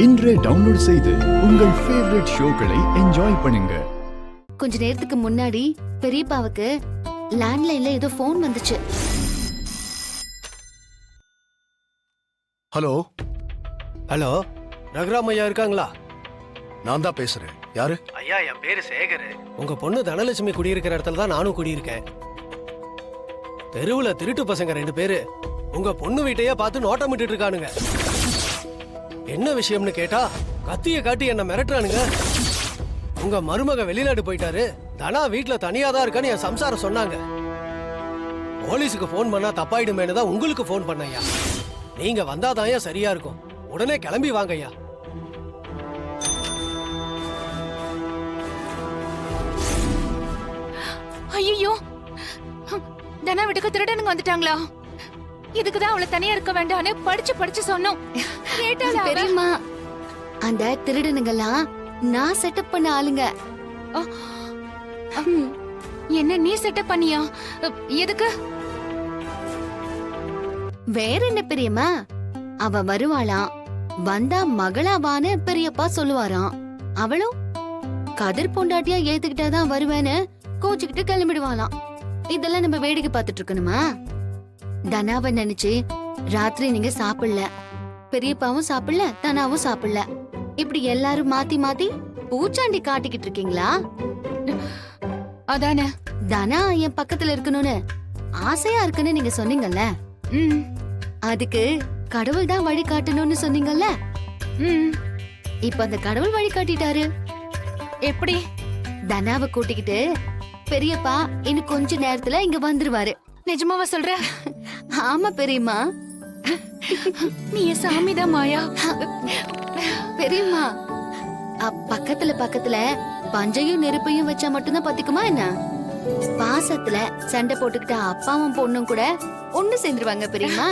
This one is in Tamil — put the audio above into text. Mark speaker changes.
Speaker 1: இன்றே டவுன்லோட் செய்து உங்கள் ஃபேவரட் ஷோக்களை என்ஜாய் பண்ணுங்க.
Speaker 2: கொஞ்ச நேரத்துக்கு முன்னாடி பெரியப்பாவுக்கு லேண்ட்லைன்ல ஏதோ போன் வந்துச்சு.
Speaker 3: ஹலோ
Speaker 4: ஹலோ, ரகுராம் ஐயா இருக்காங்களா?
Speaker 3: நான் தான் பேசுறேன். யாரு?
Speaker 4: ஐயா, என் பேரு சேகர். உங்க பொண்ணு தனலட்சுமி குடியிருக்கிற இடத்துல தான் நானும் குடியிருக்கேன். தெருவுல திருட்டு பசங்க 2 பேரு உங்க பொண்ணு வீட்டையே பார்த்து நோட்டமிட்டு இருக்கானுங்க. என்ன விஷயம்னு கேட்டா கத்திய காட்டி என்ன மிரட்டுறானுங்க. உங்க மருமக வெளிநாடு போயிட்டாரு, தனா வீட்டுல தனியா தான் இருக்கான்னு என் சம்சாரம் சொன்னாங்க. போலீஸுக்கு போன் பண்ணா தப்பாயிடுமேனு தான் உங்களுக்கு போன் பண்ணையா. நீங்க வந்தாதான் சரியா இருக்கும். உடனே கிளம்பி வாங்க ஐயா.
Speaker 5: ஐயோ, தனா வீட்டுக்கு திருடனுங்க வந்துட்டாங்களா? இதுக்குதான் அவளை தனியா இருக்க வேண்டாம்னு படிச்சு சொன்னோம்.
Speaker 2: பெரியம்மா, அந்த திருடனுங்கெல்லாம் நான் செட்டப் பண்ண ஆளுங்க.
Speaker 5: என்ன நீ செட்டப் பண்ணியா? எதுக்கு?
Speaker 2: வேற என்ன பெரியம்மா, அவ வருவாளாம், வந்தா மகளாவான்னு பெரியப்பா சொல்லுவாராம். அவளும் கதிர் பொண்டாட்டியா ஏத்துக்கிட்டாதான் வருவேன்னு கோச்சுக்கிட்டு கிளம்பிடுவாளாம். இதெல்லாம் நம்ம வேடிக்கை பார்த்துட்டு இருக்கணுமா? தனாவை நினைச்சு ராத்திரி நீங்க சாப்பிடல, பெரியப்பாவும் சாப்பிடல, தனாவும் சாப்பிடல. இப்படி எல்லாரும் மாத்தி மாத்தி பூச்சாண்டி காட்டிக்கிட்டு இருக்கீங்களா?
Speaker 5: அதானே
Speaker 2: தனா என் பக்கத்துல இருக்கணும்னு ஆசையா இருக்குன்னு நீங்க சொன்னீங்கல்ல. அதுக்கு கடவுள் தான் வழி காட்டணும்னு சொன்னீங்கல்ல. இப்ப அந்த கடவுள் வழி காட்டிட்டாரு.
Speaker 5: எப்படி?
Speaker 2: தனாவை கூட்டிக்கிட்டு பெரியப்பா இன்னும் கொஞ்ச நேரத்துல இங்க வந்துருவாரு.
Speaker 5: நிஜமாவா சொல்ற?
Speaker 2: ஆமா பெரியம்மா.
Speaker 5: நீ சாமிதான் மாயா.
Speaker 2: பெரியம்மா, பக்கத்துல பக்கத்துல பஞ்சையும் நெருப்பையும் வச்சா மட்டும்தான் பத்திக்குமா என்ன? பாசத்துல சண்டை போட்டுக்கிட்ட அப்பாவும் பொண்ணும் கூட ஒண்ணு சேர்ந்துருவாங்க பெரியம்மா.